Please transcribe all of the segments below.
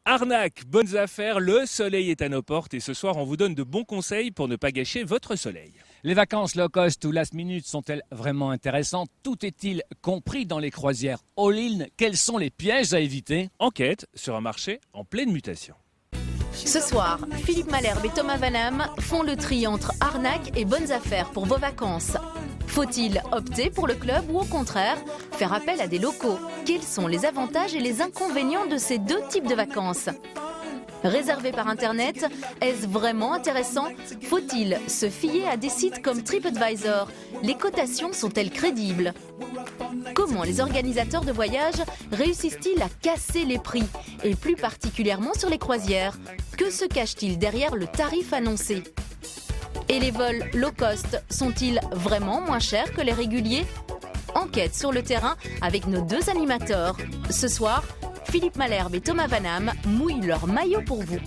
Arnaque, bonnes affaires, le soleil est à nos portes et ce soir on vous donne de bons conseils pour ne pas gâcher votre soleil. Les vacances low cost ou last minute sont-elles vraiment intéressantes? Tout est-il compris dans les croisières all-in? Quels sont les pièges à éviter? Enquête sur un marché en pleine mutation. Ce soir, Philippe Malherbe et Thomas Vanham font le tri entre arnaque et bonnes affaires pour vos vacances. Faut-il opter pour le club ou au contraire faire appel à des locaux? Quels sont les avantages et les inconvénients de ces deux types de vacances? Réservé par Internet, est-ce vraiment intéressant? Faut-il se fier à des sites comme TripAdvisor? Les cotations sont-elles crédibles? Comment les organisateurs de voyages réussissent-ils à casser les prix? Et plus particulièrement sur les croisières, que se cache-t-il derrière le tarif annoncé? Et les vols low cost sont-ils vraiment moins chers que les réguliers? Enquête sur le terrain avec nos deux animateurs. Ce soir, Philippe Malherbe et Thomas Vanham mouillent leur maillot pour vous.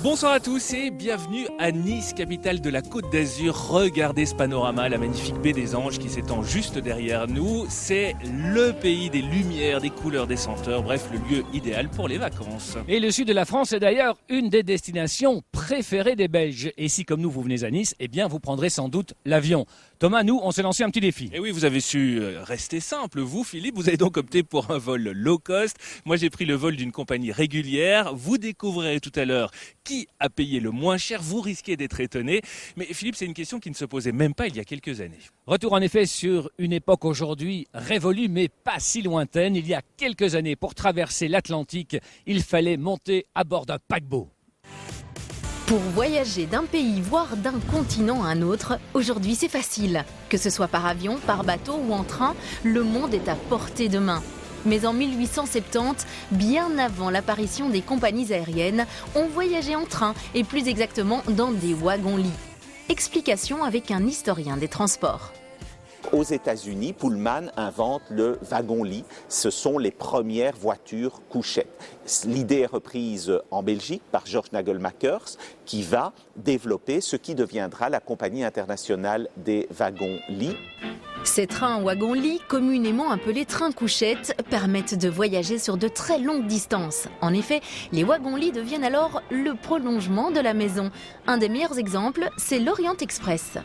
Bonsoir à tous et bienvenue à Nice, capitale de la Côte d'Azur. Regardez ce panorama, la magnifique baie des Anges qui s'étend juste derrière nous. C'est le pays des lumières, des couleurs, des senteurs, bref, le lieu idéal pour les vacances. Et le sud de la France est d'ailleurs une des destinations préférées des Belges. Et si comme nous vous venez à Nice, eh bien vous prendrez sans doute l'avion. Thomas, nous, on s'est lancé un petit défi. Et oui, vous avez su rester simple. Vous, Philippe, vous avez donc opté pour un vol low cost. Moi, j'ai pris le vol d'une compagnie régulière. Vous découvrirez tout à l'heure qui a payé le moins cher. Vous risquez d'être étonné. Mais Philippe, c'est une question qui ne se posait même pas il y a quelques années. Retour en effet sur une époque aujourd'hui révolue, mais pas si lointaine. Il y a quelques années, pour traverser l'Atlantique, il fallait monter à bord d'un paquebot. Pour voyager d'un pays, voire d'un continent à un autre, aujourd'hui c'est facile. Que ce soit par avion, par bateau ou en train, le monde est à portée de main. Mais en 1870, bien avant l'apparition des compagnies aériennes, on voyageait en train et plus exactement dans des wagons-lits. Explication avec un historien des transports. Aux États-Unis, Pullman invente le wagon-lit. Ce sont les premières voitures couchettes. L'idée est reprise en Belgique par George Nagelmakers qui va développer ce qui deviendra la Compagnie internationale des wagons-lits. Ces trains wagons-lits, communément appelés trains couchettes, permettent de voyager sur de très longues distances. En effet, les wagons-lits deviennent alors le prolongement de la maison. Un des meilleurs exemples, c'est l'Orient Express.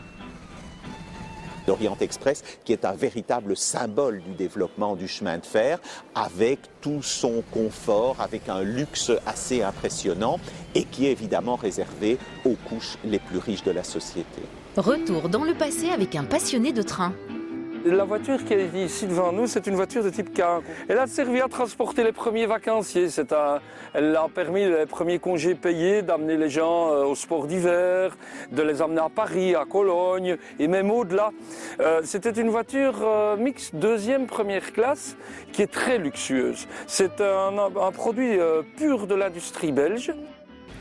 L'Orient Express, qui est un véritable symbole du développement du chemin de fer, avec tout son confort, avec un luxe assez impressionnant et qui est évidemment réservé aux couches les plus riches de la société. Retour dans le passé avec un passionné de train. La voiture qui est ici devant nous, c'est une voiture de type car. Elle a servi à transporter les premiers vacanciers. Elle a permis les premiers congés payés d'amener les gens au sport d'hiver, de les amener à Paris, à Cologne et même au-delà. C'était une voiture mixte deuxième, première classe qui est très luxueuse. C'est un produit pur de l'industrie belge.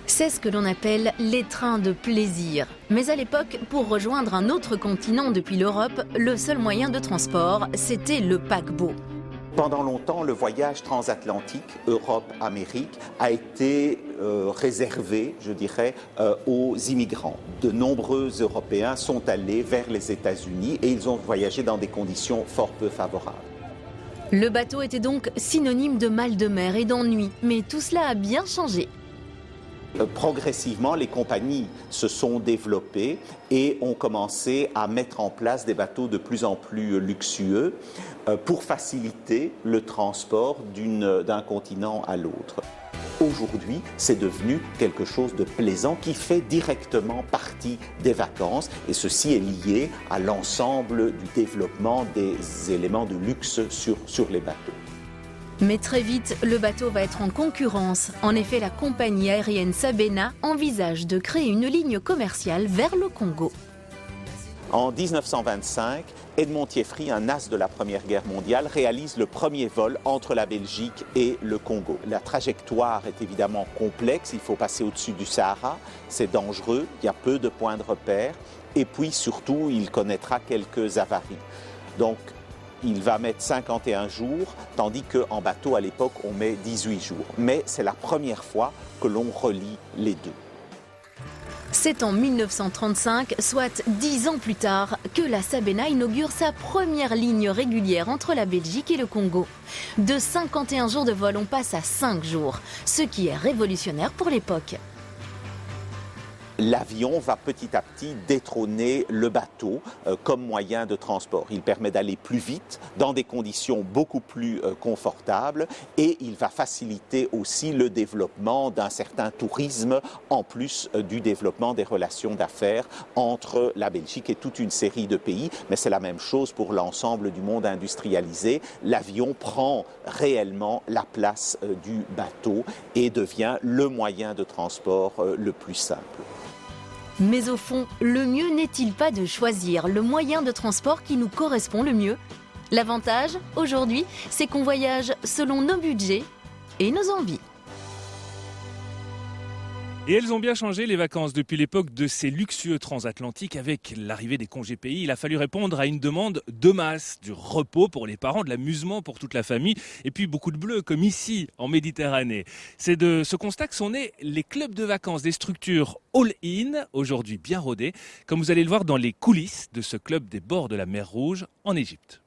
C'est ce que l'on appelle les trains de plaisir. Mais à l'époque, pour rejoindre un autre continent depuis l'Europe, le seul moyen de transport, c'était le paquebot. Pendant longtemps, le voyage transatlantique, Europe-Amérique, a été réservé, je dirais, aux immigrants. De nombreux Européens sont allés vers les États-Unis et ils ont voyagé dans des conditions fort peu favorables. Le bateau était donc synonyme de mal de mer et d'ennui, mais tout cela a bien changé. Progressivement, les compagnies se sont développées et ont commencé à mettre en place des bateaux de plus en plus luxueux pour faciliter le transport d'un continent à l'autre. Aujourd'hui, c'est devenu quelque chose de plaisant qui fait directement partie des vacances et ceci est lié à l'ensemble du développement des éléments de luxe sur les bateaux. Mais très vite, le bateau va être en concurrence. En effet, la compagnie aérienne Sabena envisage de créer une ligne commerciale vers le Congo. En 1925, Edmond Thieffry, un as de la Première Guerre mondiale, réalise le premier vol entre la Belgique et le Congo. La trajectoire est évidemment complexe, il faut passer au-dessus du Sahara, c'est dangereux, il y a peu de points de repère et puis surtout, il connaîtra quelques avaries. Donc, il va mettre 51 jours, tandis qu'en bateau, à l'époque, on met 18 jours. Mais c'est la première fois que l'on relie les deux. C'est en 1935, soit 10 ans plus tard, que la Sabena inaugure sa première ligne régulière entre la Belgique et le Congo. De 51 jours de vol, on passe à 5 jours, ce qui est révolutionnaire pour l'époque. L'avion va petit à petit détrôner le bateau comme moyen de transport. Il permet d'aller plus vite, dans des conditions beaucoup plus confortables, et il va faciliter aussi le développement d'un certain tourisme, en plus du développement des relations d'affaires entre la Belgique et toute une série de pays. Mais c'est la même chose pour l'ensemble du monde industrialisé. L'avion prend réellement la place du bateau et devient le moyen de transport le plus simple. Mais au fond, le mieux n'est-il pas de choisir le moyen de transport qui nous correspond le mieux? L'avantage, aujourd'hui, c'est qu'on voyage selon nos budgets et nos envies. Et elles ont bien changé les vacances depuis l'époque de ces luxueux transatlantiques. Avec l'arrivée des congés payés, il a fallu répondre à une demande de masse, du repos pour les parents, de l'amusement pour toute la famille et puis beaucoup de bleu comme ici en Méditerranée. C'est de ce constat que sont nés les clubs de vacances, des structures all-in, aujourd'hui bien rodées, comme vous allez le voir dans les coulisses de ce club des bords de la mer Rouge en Égypte.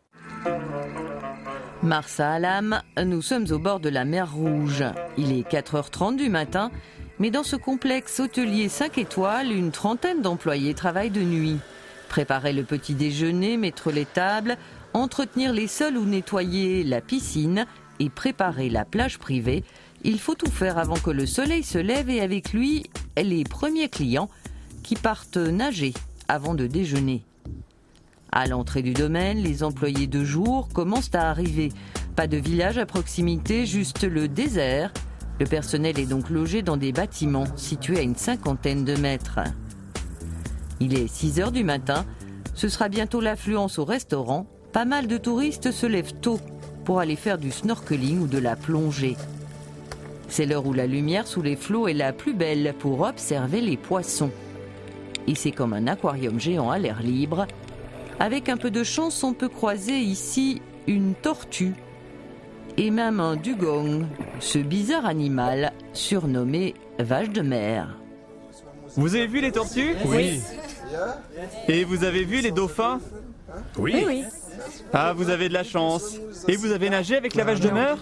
Marsa Alam, nous sommes au bord de la mer Rouge. Il est 4h30 du matin. Mais dans ce complexe hôtelier 5 étoiles, une trentaine d'employés travaillent de nuit. Préparer le petit déjeuner, mettre les tables, entretenir les sols ou nettoyer la piscine et préparer la plage privée, il faut tout faire avant que le soleil se lève et avec lui, les premiers clients qui partent nager avant de déjeuner. À l'entrée du domaine, les employés de jour commencent à arriver. Pas de village à proximité, juste le désert. Le personnel est donc logé dans des bâtiments situés à une 50aine de mètres. Il est 6h du matin, ce sera bientôt l'affluence au restaurant. Pas mal de touristes se lèvent tôt pour aller faire du snorkeling ou de la plongée. C'est l'heure où la lumière sous les flots est la plus belle pour observer les poissons. Et c'est comme un aquarium géant à l'air libre. Avec un peu de chance, on peut croiser ici une tortue et même un dugong, ce bizarre animal surnommé vache de mer. Vous avez vu les tortues? Oui. Et vous avez vu les dauphins? Oui. Ah, vous avez de la chance. Et vous avez nagé avec la vache de mer?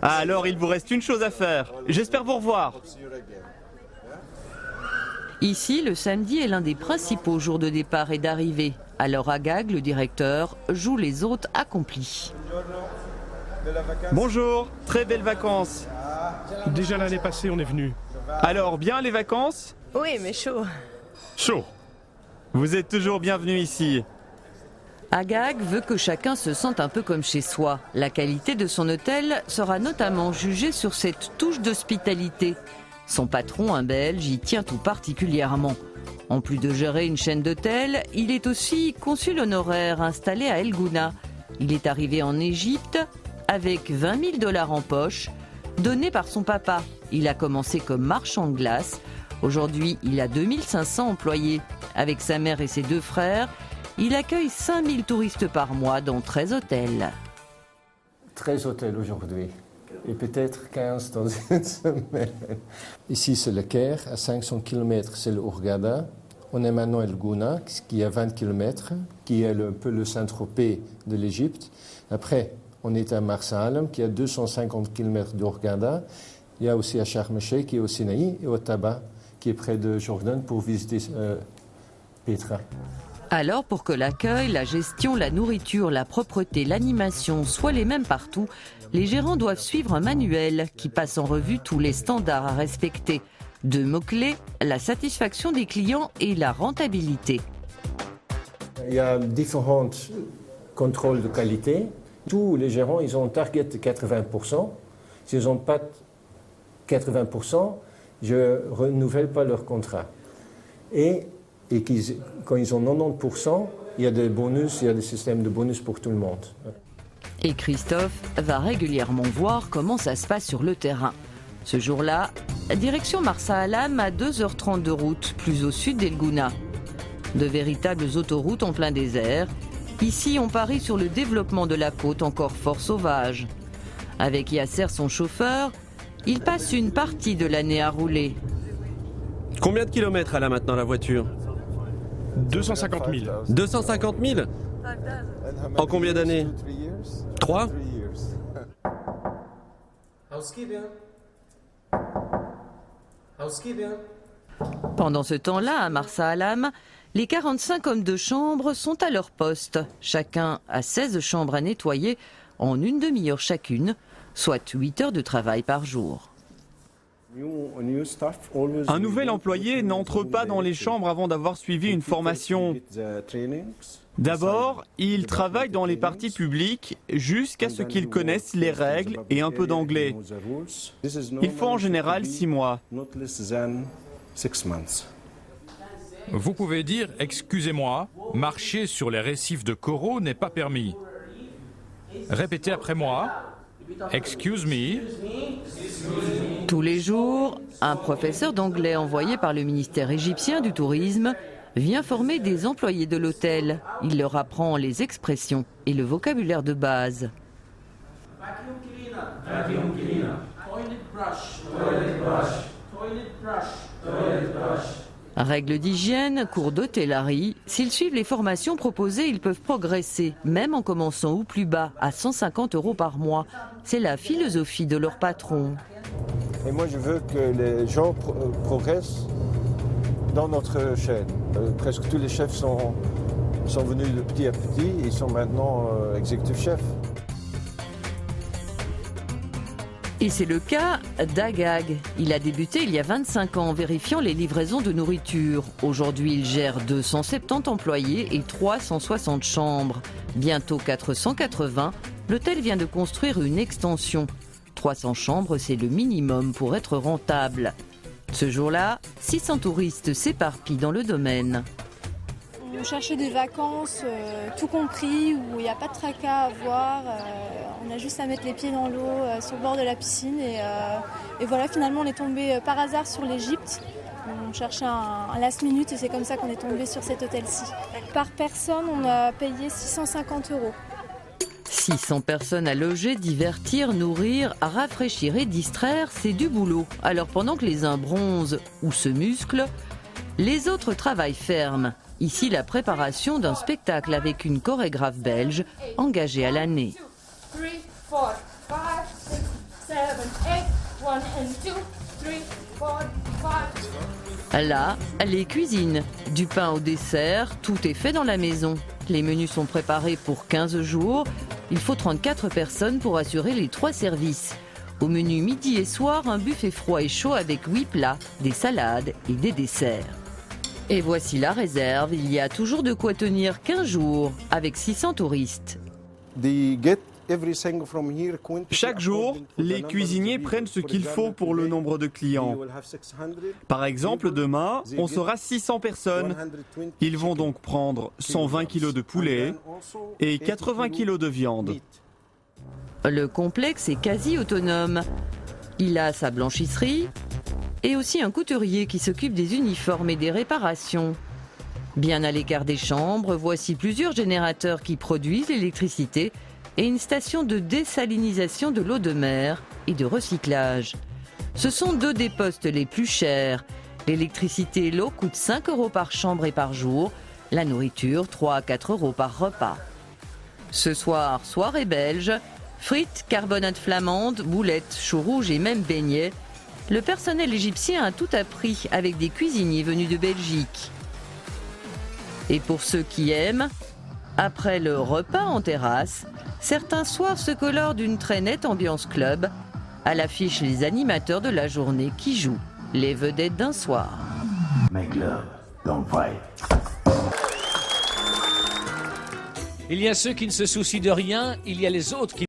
Ah, alors il vous reste une chose à faire. J'espère vous revoir. Ici, le samedi est l'un des principaux jours de départ et d'arrivée. Alors Agag, le directeur, joue les hôtes accomplis. Bonjour, très belles vacances. Déjà l'année passée, on est venu. Alors, bien les vacances? Oui, mais chaud. Chaud. Vous êtes toujours bienvenus ici. Agag veut que chacun se sente un peu comme chez soi. La qualité de son hôtel sera notamment jugée sur cette touche d'hospitalité. Son patron, un Belge, y tient tout particulièrement. En plus de gérer une chaîne d'hôtels, il est aussi consul honoraire installé à El Gouna. Il est arrivé en Égypte avec 20 000 $ en poche, donnés par son papa. Il a commencé comme marchand de glace. Aujourd'hui, il a 2500 employés. Avec sa mère et ses 2 frères, il accueille 5000 touristes par mois dans 13 hôtels. 13 hôtels aujourd'hui. Et peut-être 15 dans une semaine. Ici, c'est le Caire. À 500 km, c'est le Hurghada. On est maintenant à El Gouna, qui est à 20 km, qui est un peu le Saint-Tropez de l'Égypte. Après, on est à Marsa Alam, qui est à 250 km de Hurghada. Il y a aussi à Sharm el-Sheikh, qui est au Sinaï, et au Taba, qui est près de Jordan, pour visiter Petra. Alors, pour que l'accueil, la gestion, la nourriture, la propreté, l'animation soient les mêmes partout, les gérants doivent suivre un manuel qui passe en revue tous les standards à respecter. 2 mots-clés, la satisfaction des clients et la rentabilité. Il y a différents contrôles de qualité. Tous les gérants, ils ont un target de 80%. S'ils n'ont pas 80%, je ne renouvelle pas leur contrat. Et quand ils ont 90%, il y a des bonus, il y a des systèmes de bonus pour tout le monde. Et Christophe va régulièrement voir comment ça se passe sur le terrain. Ce jour-là, direction Marsa Alam à 2h30 de route, plus au sud d'El Gouna. De véritables autoroutes en plein désert. Ici, on parie sur le développement de la côte encore fort sauvage. Avec Yasser, son chauffeur, il passe une partie de l'année à rouler. Combien de kilomètres elle a maintenant la voiture? 250 000. 250 000 En combien d'années 3 ? Pendant ce temps-là, à Marsa Alam, les 45 hommes de chambre sont à leur poste. Chacun a 16 chambres à nettoyer en une demi-heure chacune, soit 8 heures de travail par jour. Un nouvel employé n'entre pas dans les chambres avant d'avoir suivi une formation. D'abord, il travaille dans les parties publiques jusqu'à ce qu'il connaisse les règles et un peu d'anglais. Il faut en général 6 mois. Vous pouvez dire « Excusez-moi, marcher sur les récifs de coraux n'est pas permis ». Répétez après moi « Excuse me ». Tous les jours, un professeur d'anglais envoyé par le ministère égyptien du Tourisme vient former des employés de l'hôtel. Il leur apprend les expressions et le vocabulaire de base. Règles d'hygiène, cours d'hôtellerie. S'ils suivent les formations proposées, ils peuvent progresser, même en commençant au plus bas, à 150 € par mois. C'est la philosophie de leur patron. Et moi, je veux que les gens progressent dans notre chaîne. Presque tous les chefs sont venus de petit à petit. Ils sont maintenant exécutifs chefs. Et c'est le cas d'Agag. Il a débuté il y a 25 ans en vérifiant les livraisons de nourriture. Aujourd'hui, il gère 270 employés et 360 chambres. Bientôt 480, l'hôtel vient de construire une extension. 300 chambres, c'est le minimum pour être rentable. Ce jour-là, 600 touristes s'éparpillent dans le domaine. On cherchait des vacances, tout compris, où il n'y a pas de tracas à voir. On a juste à mettre les pieds dans l'eau, sur le bord de la piscine. Et voilà, finalement, on est tombé par hasard sur l'Égypte. On cherchait un last minute et c'est comme ça qu'on est tombé sur cet hôtel-ci. Par personne, on a payé 650 €. 600 personnes à loger, divertir, nourrir, rafraîchir et distraire, c'est du boulot. Alors pendant que les uns bronzent ou se musclent, les autres travaillent ferme. Ici, la préparation d'un spectacle avec une chorégraphe belge engagée à l'année. Là, les cuisines. Du pain au dessert, tout est fait dans la maison. Les menus sont préparés pour 15 jours. Il faut 34 personnes pour assurer les 3 services. Au menu midi et soir, un buffet froid et chaud avec 8 plats, des salades et des desserts. Et voici la réserve, il y a toujours de quoi tenir 15 jours avec 600 touristes. Chaque jour, les cuisiniers prennent ce qu'il faut pour le nombre de clients. Par exemple, demain, on sera 600 personnes. Ils vont donc prendre 120 kg de poulet et 80 kg de viande. Le complexe est quasi autonome. Il a sa blanchisserie et aussi un couturier qui s'occupe des uniformes et des réparations. Bien à l'écart des chambres, voici plusieurs générateurs qui produisent l'électricité et une station de désalinisation de l'eau de mer et de recyclage. Ce sont 2 des postes les plus chers. L'électricité et l'eau coûtent 5 € par chambre et par jour. La nourriture, 3 à 4 € par repas. Ce soir, soirée belge, frites, carbonate flamande, boulettes, choux rouges et même beignets. Le personnel égyptien a tout appris avec des cuisiniers venus de Belgique. Et pour ceux qui aiment, après le repas en terrasse, certains soirs se colorent d'une très nette ambiance club. À l'affiche, les animateurs de la journée qui jouent les vedettes d'un soir. Make love, don't fight. Il y a ceux qui ne se soucient de rien, il y a les autres qui